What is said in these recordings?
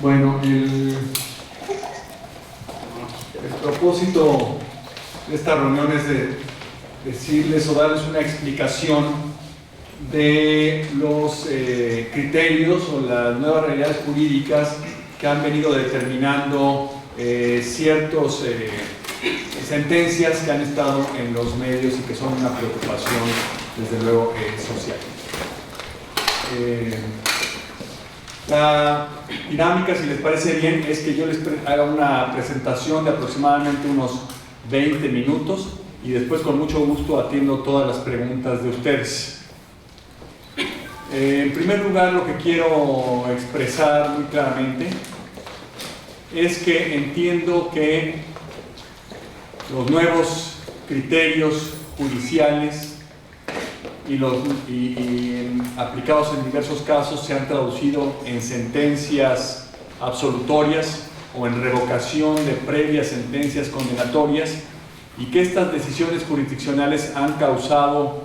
Bueno, el propósito de esta reunión es de decirles o darles una explicación de los criterios o las nuevas realidades jurídicas que han venido determinando ciertas sentencias que han estado en los medios y que son una preocupación, desde luego, social. La dinámica, si les parece bien, es que yo les haga una presentación de aproximadamente unos 20 minutos y después con mucho gusto atiendo todas las preguntas de ustedes. En primer lugar, lo que quiero expresar muy claramente es que entiendo que los nuevos criterios judiciales aplicados en diversos casos se han traducido en sentencias absolutorias o en revocación de previas sentencias condenatorias, y que estas decisiones jurisdiccionales han causado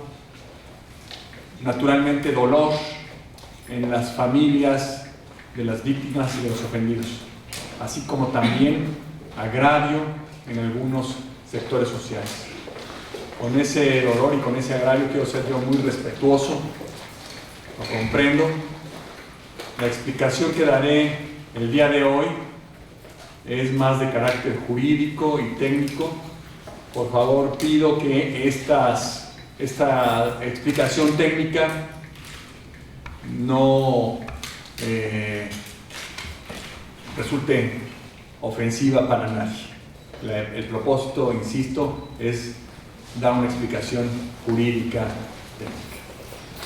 naturalmente dolor en las familias de las víctimas y de los ofendidos, así como también agravio en algunos sectores sociales. Con ese dolor y con ese agravio quiero ser yo muy respetuoso, lo comprendo. La explicación que daré el día de hoy es más de carácter jurídico y técnico. Por favor, pido que esta explicación técnica no resulte ofensiva para nadie. El propósito, insisto, es dar una explicación jurídica técnica.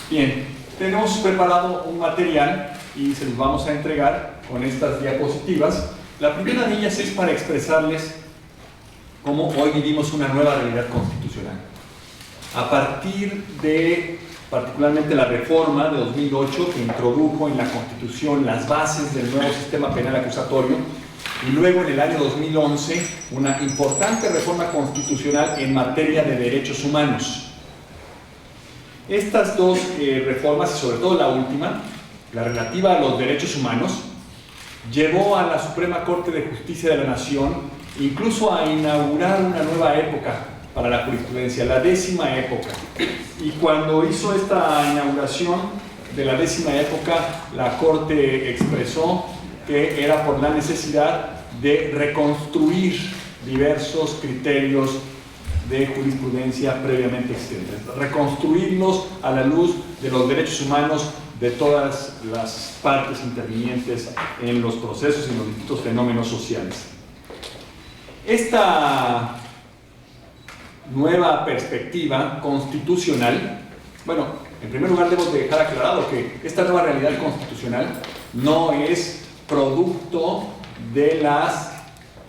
Bien, tenemos preparado un material y se los vamos a entregar con estas diapositivas. La primera de ellas es para expresarles cómo hoy vivimos una nueva realidad constitucional. A partir de, particularmente, la reforma de 2008 que introdujo en la Constitución las bases del nuevo sistema penal acusatorio, y luego en el año 2011 una importante reforma constitucional en materia de derechos humanos. Estas dos reformas, y sobre todo la última, la relativa a los derechos humanos, llevó a la Suprema Corte de Justicia de la Nación incluso a inaugurar una nueva época para la jurisprudencia, la 10ª época. Y cuando hizo esta inauguración de la 10ª época, la Corte expresó que era por la necesidad de reconstruir diversos criterios de jurisprudencia previamente existentes, reconstruirlos a la luz de los derechos humanos de todas las partes intervinientes en los procesos y en los distintos fenómenos sociales. Esta nueva perspectiva constitucional, bueno, en primer lugar debo dejar aclarado que esta nueva realidad constitucional no es producto de las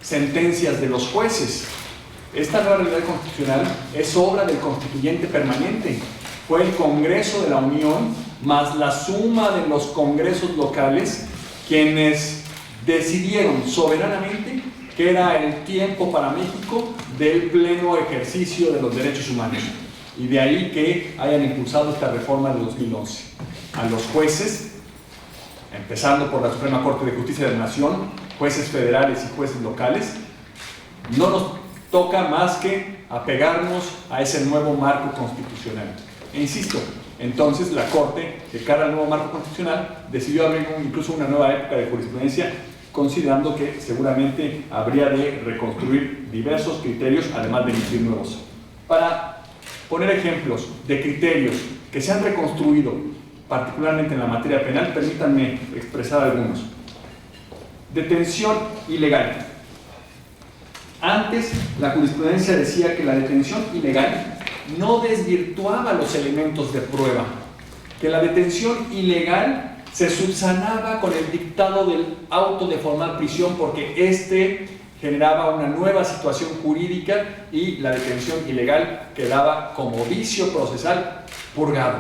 sentencias de los jueces. Esta nueva realidad constitucional es obra del constituyente permanente. Fue el Congreso de la Unión más la suma de los congresos locales quienes decidieron soberanamente que era el tiempo para México del pleno ejercicio de los derechos humanos. Y de ahí que hayan impulsado esta reforma de 2011. A los jueces, empezando por la Suprema Corte de Justicia de la Nación, jueces federales y jueces locales, no nos toca más que apegarnos a ese nuevo marco constitucional. E insisto, entonces la Corte, de cara al nuevo marco constitucional, decidió abrir incluso una nueva época de jurisprudencia, considerando que seguramente habría de reconstruir diversos criterios, además de emitir nuevos. Para poner ejemplos de criterios que se han reconstruido, particularmente en la materia penal, permítanme expresar algunos. Detención ilegal. Antes, la jurisprudencia decía que la detención ilegal no desvirtuaba los elementos de prueba, que la detención ilegal se subsanaba con el dictado del auto de formal prisión porque este generaba una nueva situación jurídica y la detención ilegal quedaba como vicio procesal purgado.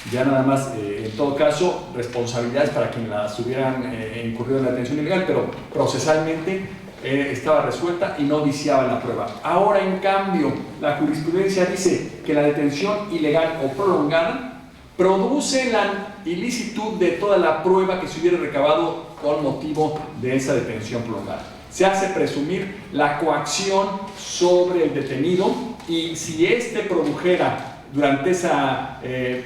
Ya nada más, en todo caso, responsabilidades para quienes las hubieran incurrido en la detención ilegal, pero procesalmente estaba resuelta y no viciaba la prueba. Ahora, en cambio, la jurisprudencia dice que la detención ilegal o prolongada produce la ilicitud de toda la prueba que se hubiera recabado con motivo de esa detención prolongada. Se hace presumir la coacción sobre el detenido, y si éste produjera durante ese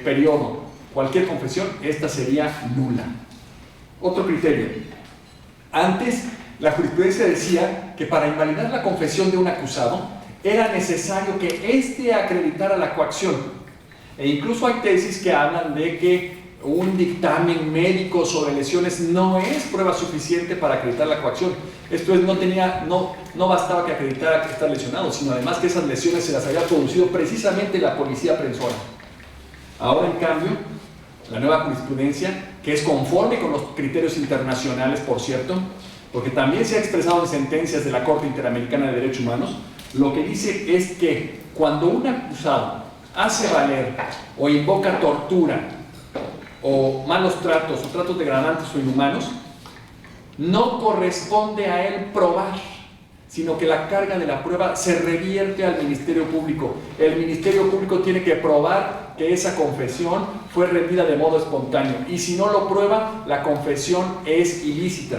periodo cualquier confesión, esta sería nula. Otro criterio. Antes, la jurisprudencia decía que para invalidar la confesión de un acusado era necesario que éste acreditara la coacción. E incluso hay tesis que hablan de que un dictamen médico sobre lesiones no es prueba suficiente para acreditar la coacción. Esto es, no bastaba que acreditara que está lesionado, sino además que esas lesiones se las había producido precisamente la policía prensora. Ahora, en cambio, la nueva jurisprudencia, que es conforme con los criterios internacionales, por cierto, porque también se ha expresado en sentencias de la Corte Interamericana de Derechos Humanos, lo que dice es que cuando un acusado hace valer o invoca tortura o malos tratos o tratos degradantes o inhumanos, no corresponde a él probar, sino que la carga de la prueba se revierte al Ministerio Público. El Ministerio Público tiene que probar que esa confesión fue rendida de modo espontáneo, y si no lo prueba, la confesión es ilícita.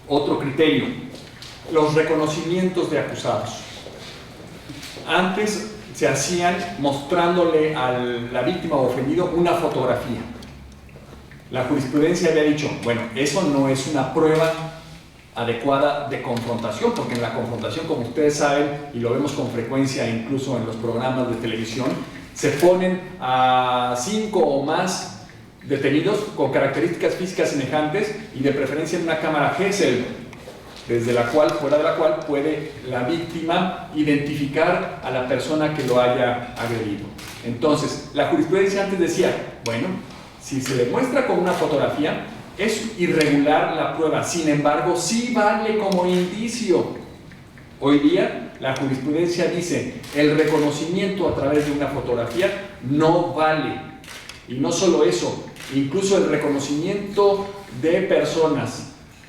Otro criterio: los reconocimientos de acusados. Antes se hacían mostrándole a la víctima o ofendido una fotografía. La jurisprudencia había dicho, bueno, eso no es una prueba adecuada de confrontación, porque en la confrontación, como ustedes saben, y lo vemos con frecuencia incluso en los programas de televisión, se ponen a 5 o más detenidos con características físicas semejantes y de preferencia en una cámara Gesell, fuera de la cual puede la víctima identificar a la persona que lo haya agredido. Entonces, la jurisprudencia antes decía, bueno, si se le muestra con una fotografía, es irregular la prueba, sin embargo, sí vale como indicio. Hoy día, la jurisprudencia dice, el reconocimiento a través de una fotografía no vale. Y no solo eso, incluso el reconocimiento de personas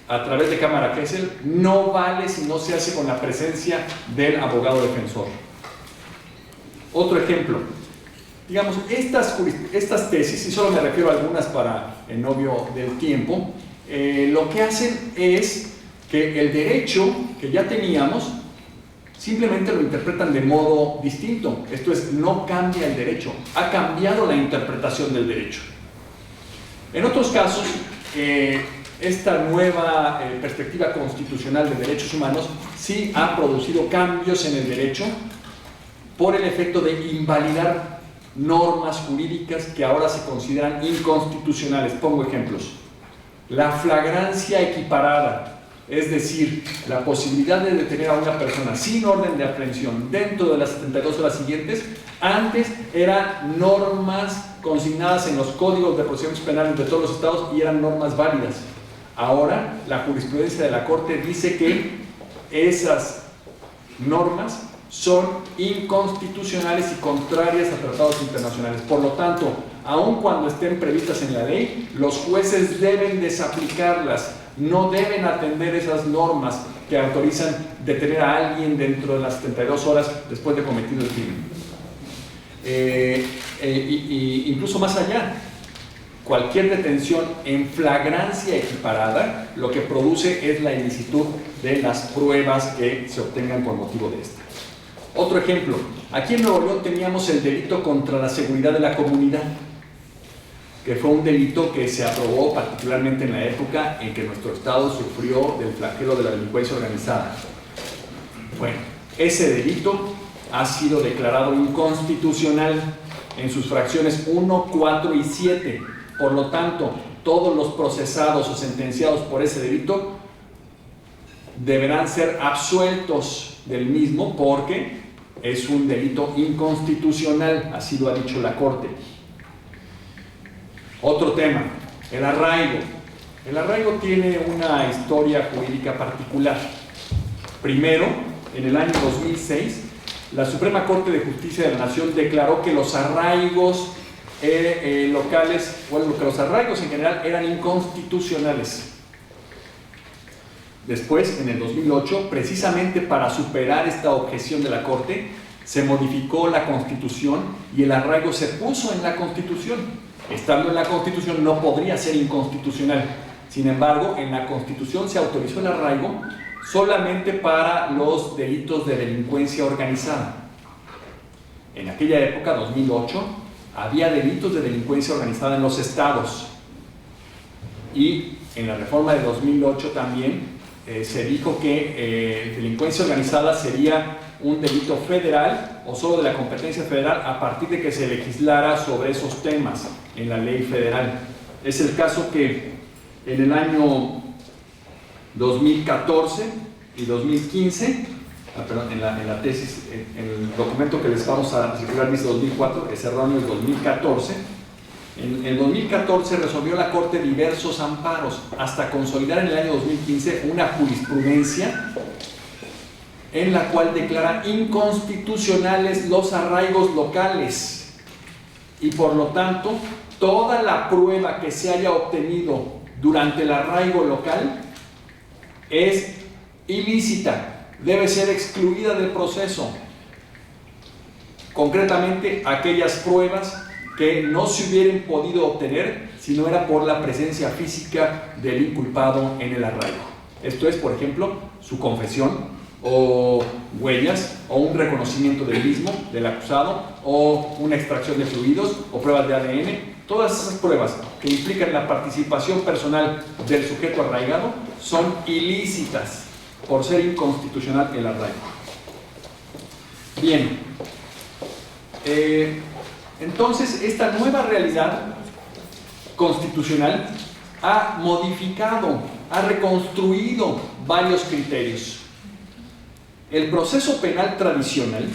a través de cámara Gesell no vale si no se hace con la presencia del abogado defensor. Otro ejemplo, digamos, estas tesis, y solo me refiero a algunas para el novio del tiempo, lo que hacen es que el derecho que ya teníamos simplemente lo interpretan de modo distinto. Esto es, no cambia el derecho, ha cambiado la interpretación del derecho. En otros casos, esta nueva perspectiva constitucional de derechos humanos sí ha producido cambios en el derecho por el efecto de invalidar normas jurídicas que ahora se consideran inconstitucionales. Pongo ejemplos. La flagrancia equiparada, es decir, la posibilidad de detener a una persona sin orden de aprehensión dentro de las 72 horas siguientes, antes eran normas consignadas en los códigos de procedimientos penales de todos los estados y eran normas válidas. Ahora, la jurisprudencia de la Corte dice que esas normas son inconstitucionales y contrarias a tratados internacionales. Por lo tanto, aun cuando estén previstas en la ley, los jueces deben desaplicarlas, no deben atender esas normas que autorizan detener a alguien dentro de las 72 horas después de cometido el crimen. Incluso más allá, cualquier detención en flagrancia equiparada lo que produce es la ilicitud de las pruebas que se obtengan por motivo de esta. Otro ejemplo, aquí en Nuevo León teníamos el delito contra la seguridad de la comunidad, que fue un delito que se aprobó particularmente en la época en que nuestro estado sufrió del flagelo de la delincuencia organizada. Bueno, ese delito ha sido declarado inconstitucional en sus fracciones 1, 4 y 7. Por lo tanto, todos los procesados o sentenciados por ese delito deberán ser absueltos del mismo porque es un delito inconstitucional, así lo ha dicho la Corte. Otro tema, el arraigo. El arraigo tiene una historia jurídica particular. Primero, en el año 2006, la Suprema Corte de Justicia de la Nación declaró que los arraigos locales, bueno, que los arraigos en general eran inconstitucionales. Después, en el 2008, precisamente para superar esta objeción de la Corte, se modificó la Constitución y el arraigo se puso en la Constitución. Estando en la Constitución no podría ser inconstitucional. Sin embargo, en la Constitución se autorizó el arraigo solamente para los delitos de delincuencia organizada. En aquella época, 2008, había delitos de delincuencia organizada en los estados. Y en la reforma de 2008 también se dijo que delincuencia organizada sería un delito federal o solo de la competencia federal a partir de que se legislara sobre esos temas en la ley federal. Es el caso que en el año 2014 y 2015, en la tesis, en el documento que les vamos a circular dice 2004, es erróneo, es 2014. En el 2014 resolvió la Corte diversos amparos hasta consolidar en el año 2015 una jurisprudencia en la cual declara inconstitucionales los arraigos locales y por lo tanto toda la prueba que se haya obtenido durante el arraigo local es ilícita, debe ser excluida del proceso. Concretamente, aquellas pruebas que no se hubieran podido obtener si no era por la presencia física del inculpado en el arraigo. Esto es, por ejemplo, su confesión, o huellas, o un reconocimiento del mismo, del acusado, o una extracción de fluidos, o pruebas de ADN. Todas esas pruebas que implican la participación personal del sujeto arraigado son ilícitas por ser inconstitucional el arraigo. Bien, entonces esta nueva realidad constitucional ha modificado, ha reconstruido varios criterios. El proceso penal tradicional,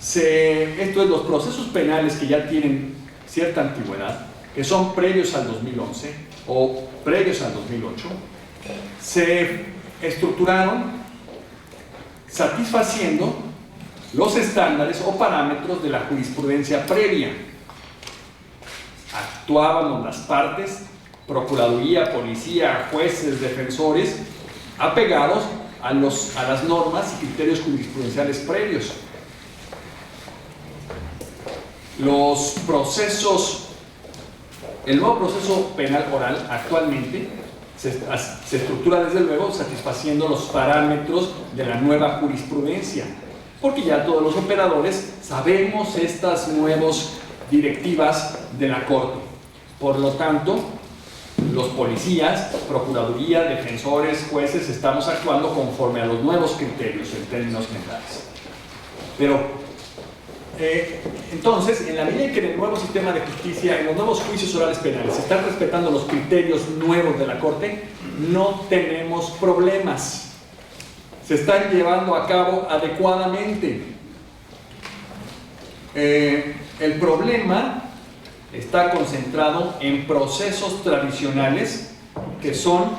esto es, los procesos penales que ya tienen cierta antigüedad, que son previos al 2011 o previos al 2008, se estructuraron satisfaciendo los estándares o parámetros de la jurisprudencia previa. Actuábamos las partes, procuraduría, policía, jueces, defensores, apegados a las normas y criterios jurisprudenciales previos. Los procesos, el nuevo proceso penal oral actualmente se estructura desde luego satisfaciendo los parámetros de la nueva jurisprudencia, porque ya todos los operadores sabemos estas nuevas directivas de la Corte. Por lo tanto, los policías, procuraduría, defensores, jueces, estamos actuando conforme a los nuevos criterios en términos generales. Pero entonces, en la medida en que en el nuevo sistema de justicia, en los nuevos juicios orales penales, se están respetando los criterios nuevos de la Corte, no tenemos problemas. Se están llevando a cabo adecuadamente. El problema está concentrado en procesos tradicionales que son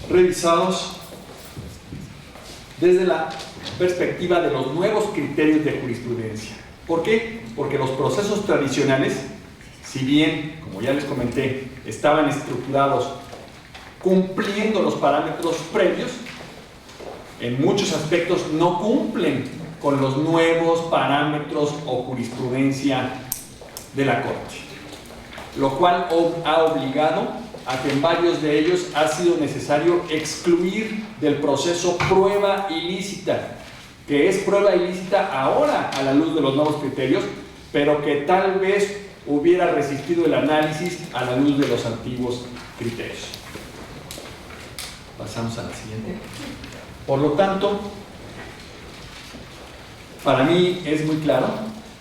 revisados desde la perspectiva de los nuevos criterios de jurisprudencia. ¿Por qué? Porque los procesos tradicionales, si bien, como ya les comenté, estaban estructurados cumpliendo los parámetros previos, en muchos aspectos no cumplen con los nuevos parámetros o jurisprudencia de la Corte, lo cual ha obligado a que en varios de ellos ha sido necesario excluir del proceso prueba ilícita, que es prueba ilícita ahora a la luz de los nuevos criterios, pero que tal vez hubiera resistido el análisis a la luz de los antiguos criterios. Pasamos a la siguiente. Por lo tanto, para mí es muy claro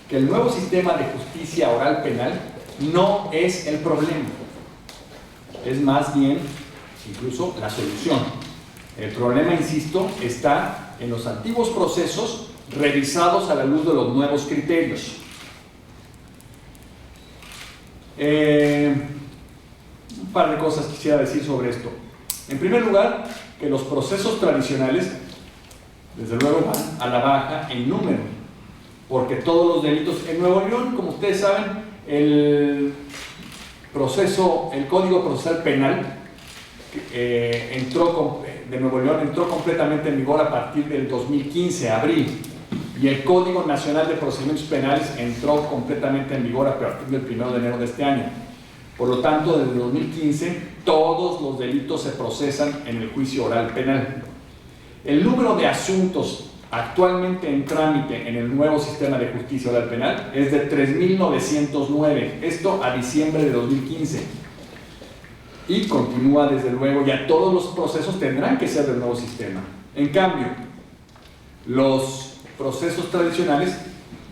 que el nuevo sistema de justicia oral penal no es el problema, es más bien incluso la solución. El problema, insisto, está en los antiguos procesos revisados a la luz de los nuevos criterios. Un par de cosas quisiera decir sobre esto. En primer lugar, que los procesos tradicionales, desde luego, van a la baja en número, porque todos los delitos en Nuevo León, como ustedes saben, el Código Procesal Penal de Nuevo León entró completamente en vigor a partir del 2015, abril, y el Código Nacional de Procedimientos Penales entró completamente en vigor a partir del 1 de enero de este año. Por lo tanto, desde el 2015, todos los delitos se procesan en el juicio oral penal. El número de asuntos actualmente en trámite en el nuevo sistema de justicia oral penal es de 3.909, esto a diciembre de 2015. Y continúa desde luego, ya todos los procesos tendrán que ser del nuevo sistema. En cambio, los procesos tradicionales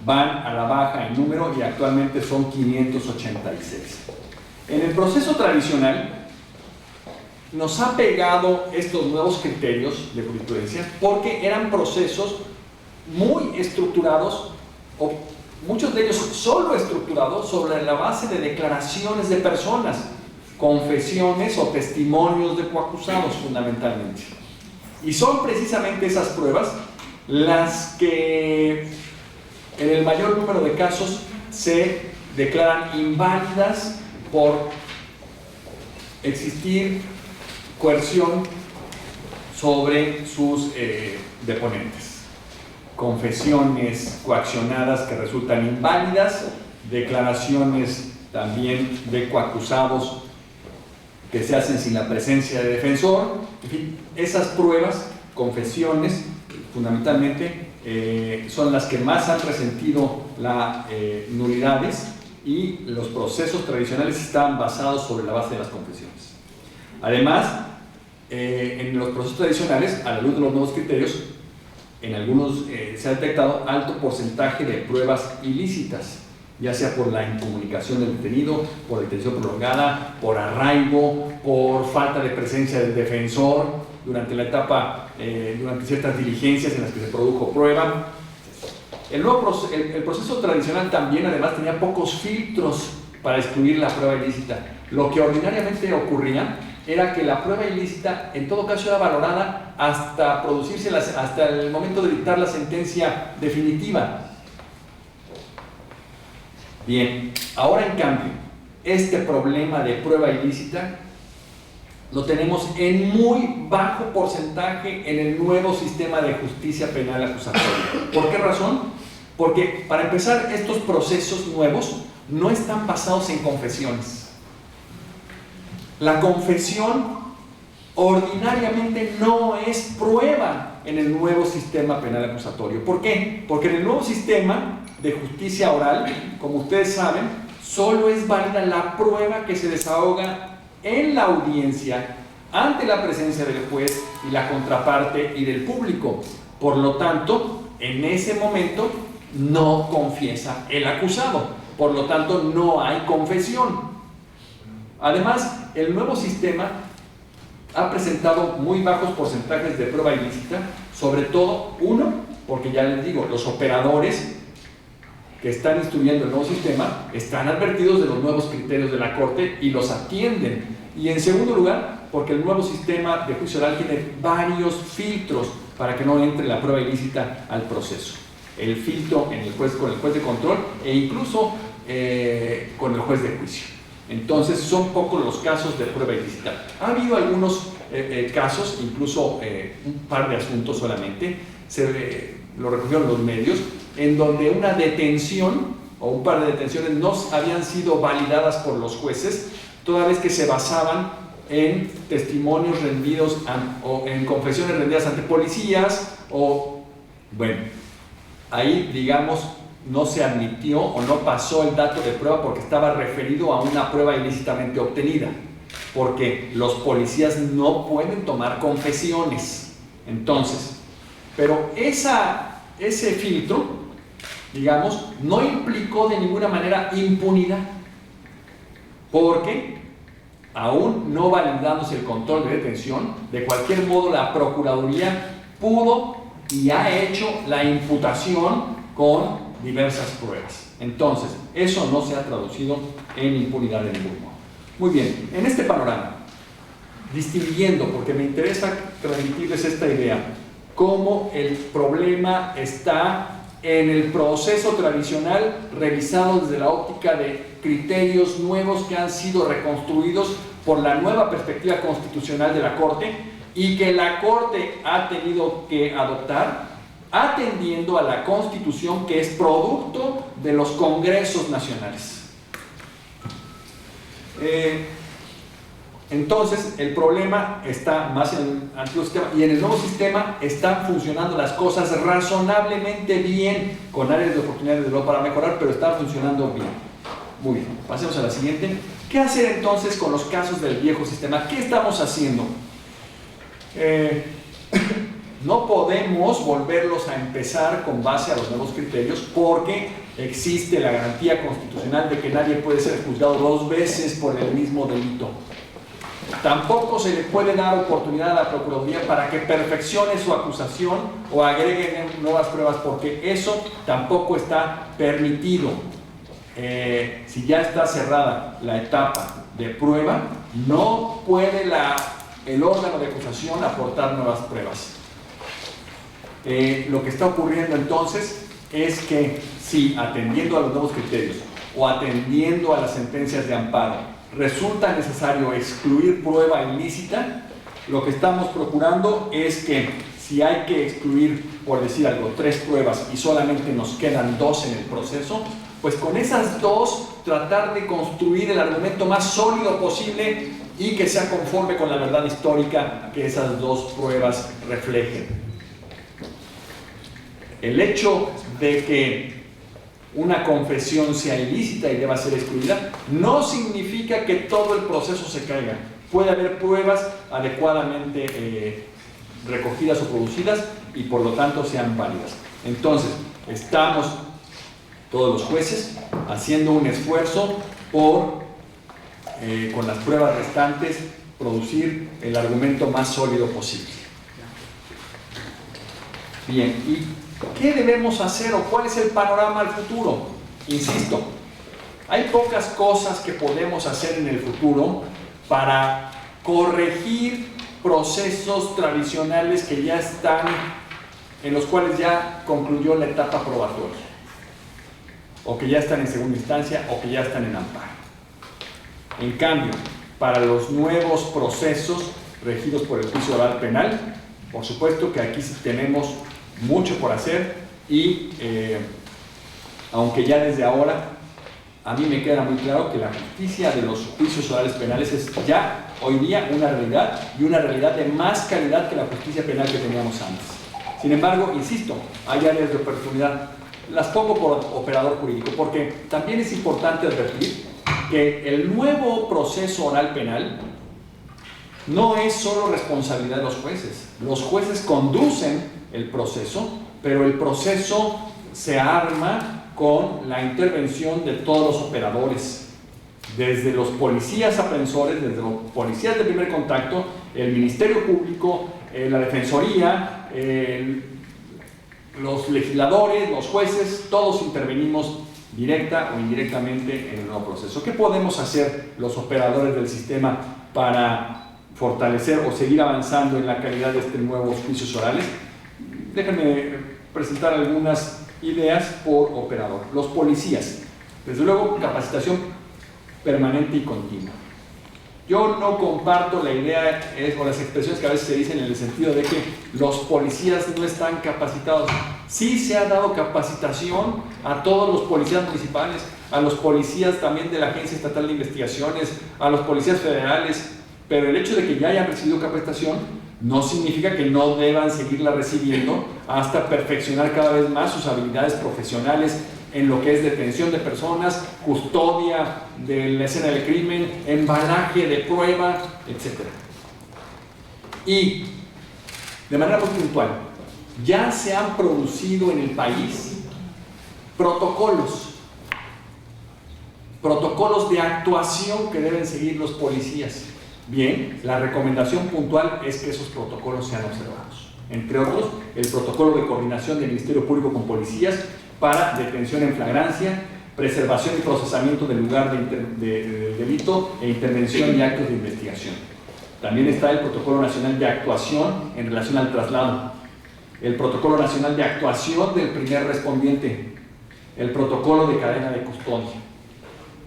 van a la baja en número y actualmente son 586. En el proceso tradicional nos ha pegado estos nuevos criterios de jurisprudencia porque eran procesos muy estructurados, o muchos de ellos solo estructurados sobre la base de declaraciones de personas, confesiones o testimonios de coacusados fundamentalmente. Y son precisamente esas pruebas las que en el mayor número de casos se declaran inválidas por existir coerción sobre sus deponentes. Confesiones coaccionadas que resultan inválidas, declaraciones también de coacusados que se hacen sin la presencia de defensor, en fin, esas pruebas, confesiones, fundamentalmente son las que más han resentido las nulidades, y los procesos tradicionales están basados sobre la base de las confesiones. Además, en los procesos tradicionales, a la luz de los nuevos criterios, en algunos se ha detectado alto porcentaje de pruebas ilícitas, ya sea por la incomunicación del detenido, por detención prolongada, por arraigo, por falta de presencia del defensor durante la etapa, durante ciertas diligencias en las que se produjo prueba. El proceso tradicional también además tenía pocos filtros para excluir la prueba ilícita. Lo que ordinariamente ocurría era que la prueba ilícita en todo caso era valorada hasta producirse, hasta el momento de dictar la sentencia definitiva. Bien, ahora en cambio, este problema de prueba ilícita lo tenemos en muy bajo porcentaje en el nuevo sistema de justicia penal acusatoria. ¿Por qué razón? Porque, para empezar, estos procesos nuevos no están basados en confesiones. La confesión ordinariamente no es prueba en el nuevo sistema penal acusatorio. ¿Por qué? Porque en el nuevo sistema de justicia oral, como ustedes saben, solo es válida la prueba que se desahoga en la audiencia ante la presencia del juez y la contraparte y del público. Por lo tanto, en ese momento no confiesa el acusado, por lo tanto no hay confesión. Además, el nuevo sistema ha presentado muy bajos porcentajes de prueba ilícita, sobre todo, uno, porque ya les digo, los operadores que están instruyendo el nuevo sistema están advertidos de los nuevos criterios de la Corte y los atienden. Y en segundo lugar, porque el nuevo sistema de juicio oral tiene varios filtros para que no entre la prueba ilícita al proceso. El filtro con el juez de control e incluso con el juez de juicio. Entonces son pocos los casos de prueba ilícita. Ha habido algunos casos, incluso un par de asuntos solamente, lo recogieron los medios, en donde una detención o un par de detenciones no habían sido validadas por los jueces, toda vez que se basaban en testimonios rendidos o en confesiones rendidas ante policías, o bueno, ahí digamos no se admitió o no pasó el dato de prueba porque estaba referido a una prueba ilícitamente obtenida, porque los policías no pueden tomar confesiones. Entonces, pero ese filtro, digamos, no implicó de ninguna manera impunidad, porque aún no validándose el control de detención, de cualquier modo la Procuraduría pudo y ha hecho la imputación con diversas pruebas. Entonces, eso no se ha traducido en impunidad de ningún modo. Muy bien, en este panorama, distinguiendo, porque me interesa transmitirles esta idea, cómo el problema está en el proceso tradicional revisado desde la óptica de criterios nuevos que han sido reconstruidos por la nueva perspectiva constitucional de la Corte y que la Corte ha tenido que adoptar atendiendo a la Constitución, que es producto de los congresos nacionales. Entonces, el problema está más en el antiguo sistema, y en el nuevo sistema están funcionando las cosas razonablemente bien, con áreas de oportunidades de nuevo para mejorar, pero están funcionando bien. Muy bien, pasemos a la siguiente. ¿Qué hacer entonces con los casos del viejo sistema? ¿Qué estamos haciendo? No podemos volverlos a empezar con base a los nuevos criterios, porque existe la garantía constitucional de que nadie puede ser juzgado 2 veces por el mismo delito. Tampoco se le puede dar oportunidad a la Procuraduría para que perfeccione su acusación o agregue nuevas pruebas, porque eso tampoco está permitido. Si ya está cerrada la etapa de prueba, no puede el órgano de acusación aportar nuevas pruebas. Lo que está ocurriendo entonces es que si atendiendo a los nuevos criterios o atendiendo a las sentencias de amparo resulta necesario excluir prueba ilícita, lo que estamos procurando es que si hay que excluir, por decir algo, 3 pruebas y solamente nos quedan 2 en el proceso, pues con esas 2 tratar de construir el argumento más sólido posible y que sea conforme con la verdad histórica que esas 2 pruebas reflejen. El hecho de que una confesión sea ilícita y deba ser excluida no significa que todo el proceso se caiga. Puede haber pruebas adecuadamente recogidas o producidas y por lo tanto sean válidas. Entonces, estamos todos los jueces haciendo un esfuerzo por, con las pruebas restantes, producir el argumento más sólido posible. Bien, ¿y qué debemos hacer o cuál es el panorama al futuro? Insisto, hay pocas cosas que podemos hacer en el futuro para corregir procesos tradicionales que ya están, en los cuales ya concluyó la etapa probatoria, o que ya están en segunda instancia, o que ya están en amparo. En cambio, para los nuevos procesos regidos por el juicio oral penal, por supuesto que aquí sí tenemos mucho por hacer y aunque ya desde ahora a mí me queda muy claro que la justicia de los juicios orales penales es ya hoy día una realidad, y una realidad de más calidad que la justicia penal que teníamos antes. Sin embargo, insisto, hay áreas de oportunidad. Las pongo por operador jurídico porque también es importante advertir que el nuevo proceso oral penal no es solo responsabilidad de los jueces. Los jueces conducen el proceso, pero el proceso se arma con la intervención de todos los operadores, desde los policías aprensores, desde los policías de primer contacto, el Ministerio Público, la Defensoría, los legisladores, los jueces, todos intervenimos directa o indirectamente en el nuevo proceso. ¿Qué podemos hacer los operadores del sistema para fortalecer o seguir avanzando en la calidad de estos nuevos juicios orales? Déjenme presentar algunas ideas por operador. Los policías, desde luego, capacitación permanente y continua. Yo no comparto la idea o las expresiones que a veces se dicen en el sentido de que los policías no están capacitados. Sí se ha dado capacitación a todos los policías municipales, a los policías también de la Agencia Estatal de Investigaciones, a los policías federales, pero el hecho de que ya hayan recibido capacitación no significa que no deban seguirla recibiendo hasta perfeccionar cada vez más sus habilidades profesionales en lo que es detención de personas, custodia de la escena del crimen, embalaje de prueba, etc. Y, de manera muy puntual, ya se han producido en el país protocolos de actuación que deben seguir los policías. Bien, la recomendación puntual es que esos protocolos sean observados. Entre otros, el protocolo de coordinación del Ministerio Público con policías para detención en flagrancia, preservación y procesamiento del lugar de delito e intervención y actos de investigación. También está el Protocolo Nacional de Actuación en relación al traslado. el Protocolo Nacional de Actuación del Primer Respondiente, el Protocolo de Cadena de Custodia.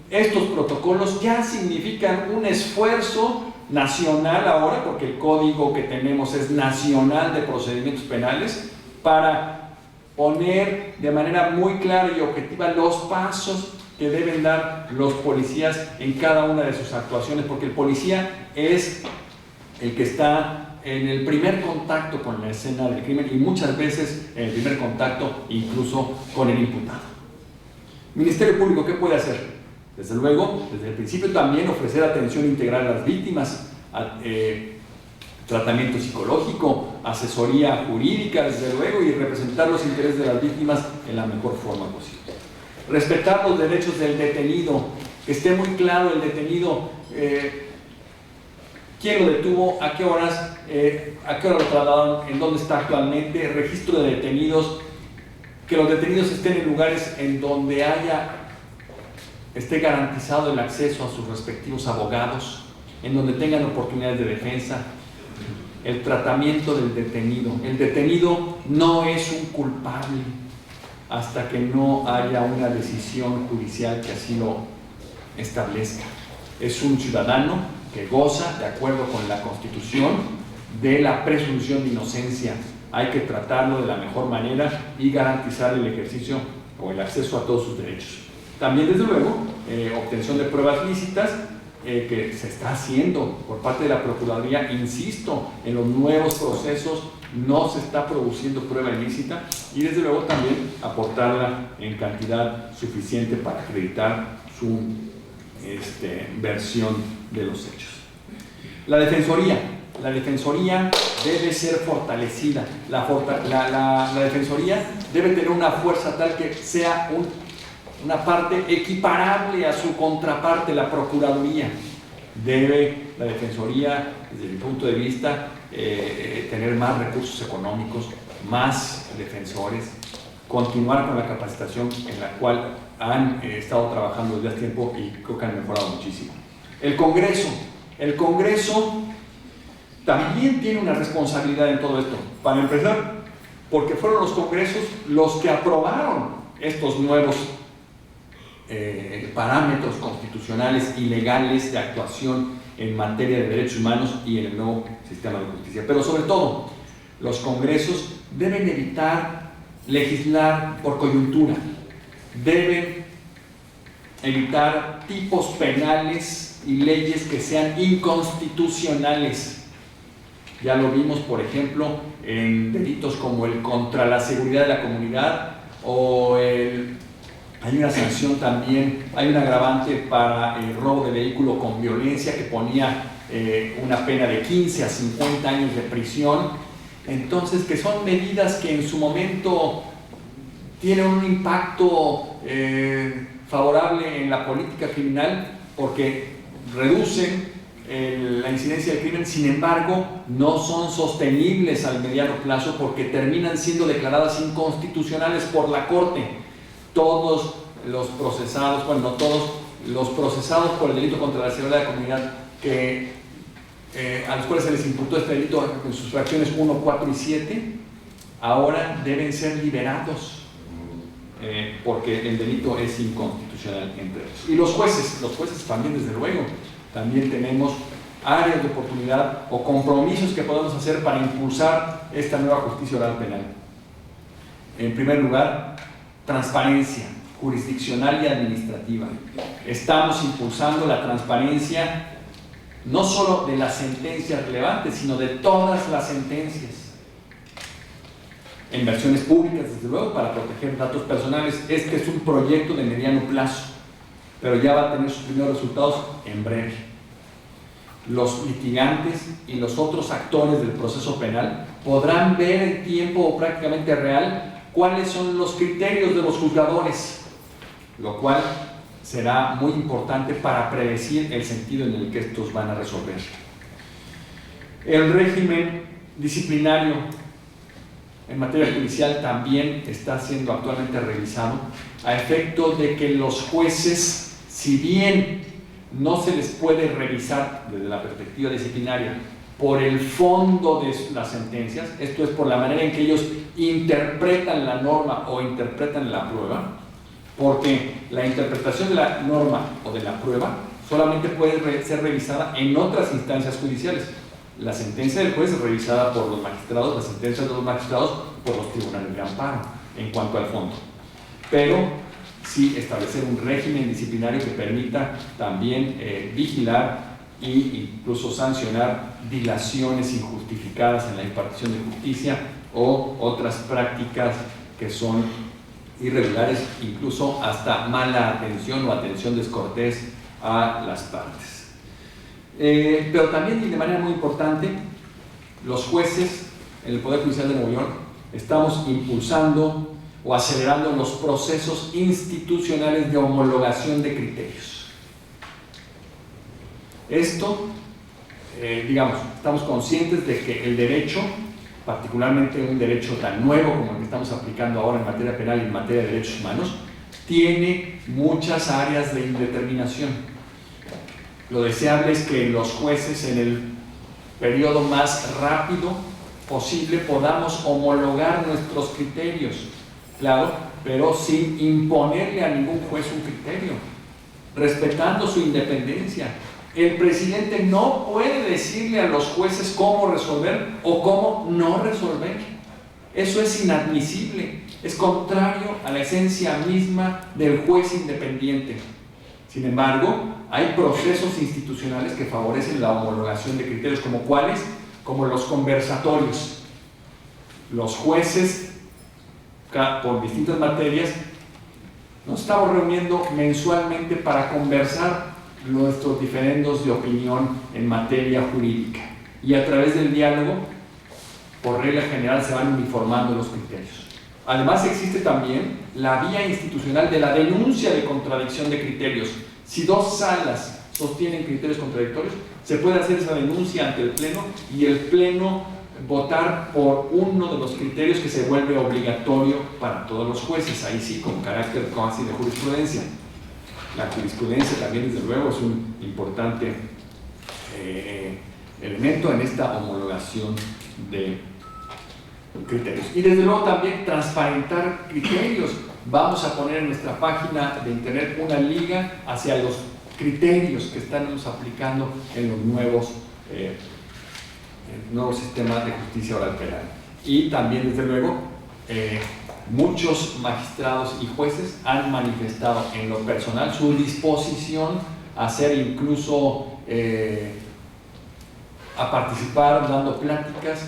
Estos protocolos ya significan un esfuerzo nacional ahora, porque el código que tenemos es nacional de procedimientos penales, para poner de manera muy clara y objetiva los pasos que deben dar los policías en cada una de sus actuaciones, porque el policía es el que está en el primer contacto con la escena del crimen y muchas veces en el primer contacto incluso con el imputado. Ministerio Público, ¿qué puede hacer? Desde luego, desde el principio también ofrecer atención integral a las víctimas, tratamiento psicológico, asesoría jurídica, desde luego, y representar los intereses de las víctimas en la mejor forma posible. Respetar los derechos del detenido, que esté muy claro el detenido, quién lo detuvo, a qué hora lo trasladaron, en dónde está actualmente, registro de detenidos, que los detenidos estén en lugares en donde esté garantizado el acceso a sus respectivos abogados, en donde tengan oportunidades de defensa, el tratamiento del detenido. El detenido no es un culpable hasta que no haya una decisión judicial que así lo establezca. Es un ciudadano que goza, de acuerdo con la Constitución, de la presunción de inocencia. Hay que tratarlo de la mejor manera y garantizar el ejercicio o el acceso a todos sus derechos. También, desde luego, obtención de pruebas lícitas, que se está haciendo por parte de la Procuraduría. Insisto, en los nuevos procesos no se está produciendo prueba ilícita, y desde luego también aportarla en cantidad suficiente para acreditar su versión de los hechos. La Defensoría debe ser fortalecida. La Defensoría debe tener una fuerza tal que sea una parte equiparable a su contraparte, la Procuraduría. Debe la Defensoría, desde mi punto de vista, tener más recursos económicos, más defensores, continuar con la capacitación en la cual han estado trabajando desde hace tiempo y creo que han mejorado muchísimo. El Congreso también tiene una responsabilidad en todo esto. Para empezar, porque fueron los congresos los que aprobaron estos nuevos parámetros constitucionales y legales de actuación en materia de derechos humanos y en el nuevo sistema de justicia. Pero sobre todo, los congresos deben evitar legislar por coyuntura, deben evitar tipos penales y leyes que sean inconstitucionales. Ya lo vimos, por ejemplo, en delitos como el contra la seguridad de la comunidad o hay una sanción también, hay un agravante para el robo de vehículo con violencia que ponía una pena de 15 a 50 años de prisión. Entonces, que son medidas que en su momento tienen un impacto favorable en la política criminal porque reducen la incidencia del crimen, sin embargo, no son sostenibles al mediano plazo porque terminan siendo declaradas inconstitucionales por la Corte. Todos los procesados, bueno, no todos, los procesados por el delito contra la seguridad de la comunidad a los cuales se les imputó este delito en sus fracciones 1, 4 y 7, ahora deben ser liberados porque el delito es inconstitucional entre ellos. Y los jueces también, desde luego, también tenemos áreas de oportunidad o compromisos que podemos hacer para impulsar esta nueva justicia oral penal. En primer lugar, transparencia jurisdiccional y administrativa. Estamos impulsando la transparencia no solo de las sentencias relevantes, sino de todas las sentencias. En versiones públicas, desde luego, para proteger datos personales. Este es un proyecto de mediano plazo, pero ya va a tener sus primeros resultados en breve. Los litigantes y los otros actores del proceso penal podrán ver en tiempo prácticamente real cuáles son los criterios de los juzgadores, lo cual será muy importante para predecir el sentido en el que estos van a resolver. El régimen disciplinario en materia judicial también está siendo actualmente revisado a efecto de que los jueces, si bien no se les puede revisar desde la perspectiva disciplinaria por el fondo de las sentencias, esto es, por la manera en que ellos interpretan la norma o interpretan la prueba, porque la interpretación de la norma o de la prueba solamente puede ser revisada en otras instancias judiciales. La sentencia del juez es revisada por los magistrados, la sentencia de los magistrados por los tribunales de amparo, en cuanto al fondo. Pero sí establecer un régimen disciplinario que permita también vigilar e incluso sancionar dilaciones injustificadas en la impartición de justicia o otras prácticas que son irregulares, incluso hasta mala atención o atención descortés a las partes. Pero también, y de manera muy importante, los jueces en el Poder Judicial de Nuevo York estamos impulsando o acelerando los procesos institucionales de homologación de criterios. Esto, digamos, estamos conscientes de que el derecho, particularmente un derecho tan nuevo como el que estamos aplicando ahora en materia penal y en materia de derechos humanos, tiene muchas áreas de indeterminación. Lo deseable es que los jueces en el periodo más rápido posible podamos homologar nuestros criterios, claro, pero sin imponerle a ningún juez un criterio, respetando su independencia. El presidente no puede decirle a los jueces cómo resolver o cómo no resolver. Eso es inadmisible, es contrario a la esencia misma del juez independiente. Sin embargo, hay procesos institucionales que favorecen la homologación de criterios, como cuáles, como los conversatorios. Los jueces, por distintas materias, nos estamos reuniendo mensualmente para conversar nuestros diferendos de opinión en materia jurídica, y a través del diálogo, por regla general, se van uniformando los criterios. Además, existe también la vía institucional de la denuncia de contradicción de criterios. Si dos salas sostienen criterios contradictorios, se puede hacer esa denuncia ante el Pleno y el Pleno votar por uno de los criterios que se vuelve obligatorio para todos los jueces, ahí sí, con carácter casi de jurisprudencia. La jurisprudencia también, desde luego, es un importante elemento en esta homologación de criterios. Y desde luego también transparentar criterios. Vamos a poner en nuestra página de internet una liga hacia los criterios que estamos aplicando en los nuevos sistemas de justicia oral penal. Y también, desde luego, muchos magistrados y jueces han manifestado en lo personal su disposición a hacer incluso a participar dando pláticas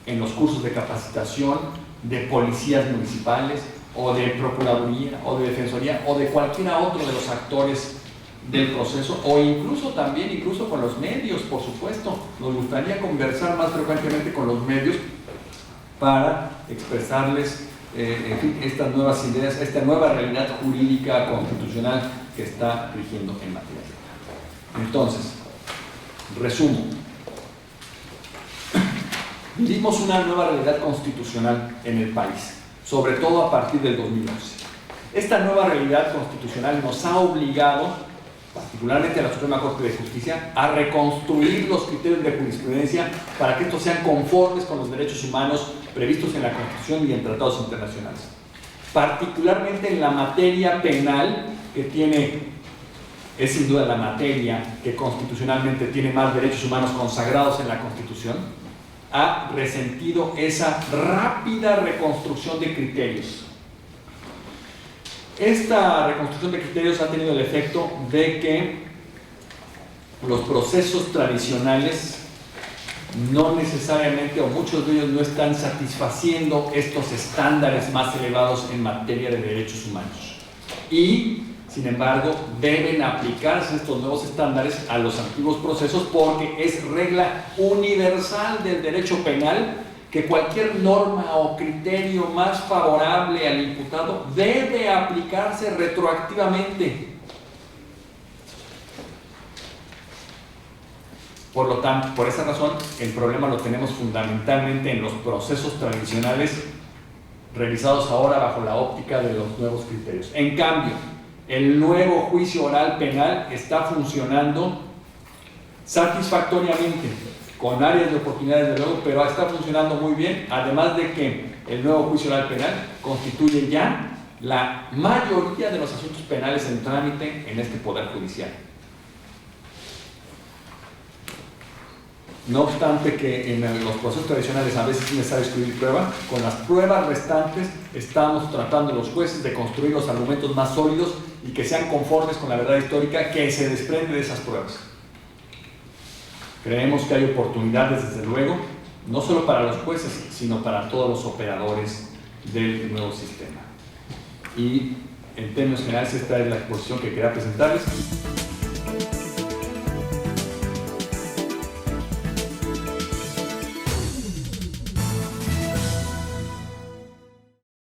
en los cursos de capacitación de policías municipales o de procuraduría o de defensoría o de cualquiera otro de los actores del proceso, o incluso con los medios, por supuesto. Nos gustaría conversar más frecuentemente con los medios para expresarles en fin, estas nuevas ideas, esta nueva realidad jurídica constitucional que está rigiendo en materia penal. Entonces, resumo. Vivimos una nueva realidad constitucional en el país, sobre todo a partir del 2011. Esta nueva realidad constitucional nos ha obligado, particularmente a la Suprema Corte de Justicia, a reconstruir los criterios de jurisprudencia para que estos sean conformes con los derechos humanos previstos en la Constitución y en tratados internacionales. Particularmente en la materia penal, que es sin duda la materia que constitucionalmente tiene más derechos humanos consagrados en la Constitución, ha resentido esa rápida reconstrucción de criterios. Esta reconstrucción de criterios ha tenido el efecto de que los procesos tradicionales no necesariamente, o muchos de ellos, no están satisfaciendo estos estándares más elevados en materia de derechos humanos. Y, sin embargo, deben aplicarse estos nuevos estándares a los antiguos procesos, porque es regla universal del derecho penal que cualquier norma o criterio más favorable al imputado debe aplicarse retroactivamente. Por lo tanto, por esa razón, el problema lo tenemos fundamentalmente en los procesos tradicionales revisados ahora bajo la óptica de los nuevos criterios. En cambio, el nuevo juicio oral penal está funcionando satisfactoriamente con áreas de oportunidades de luego, pero está funcionando muy bien, además de que el nuevo juicio oral penal constituye ya la mayoría de los asuntos penales en trámite en este Poder Judicial. No obstante que en los procesos tradicionales a veces es necesario excluir prueba, con las pruebas restantes estamos tratando los jueces de construir los argumentos más sólidos y que sean conformes con la verdad histórica que se desprende de esas pruebas. Creemos que hay oportunidades, desde luego, no solo para los jueces, sino para todos los operadores del nuevo sistema. Y en términos generales esta es la exposición que quería presentarles.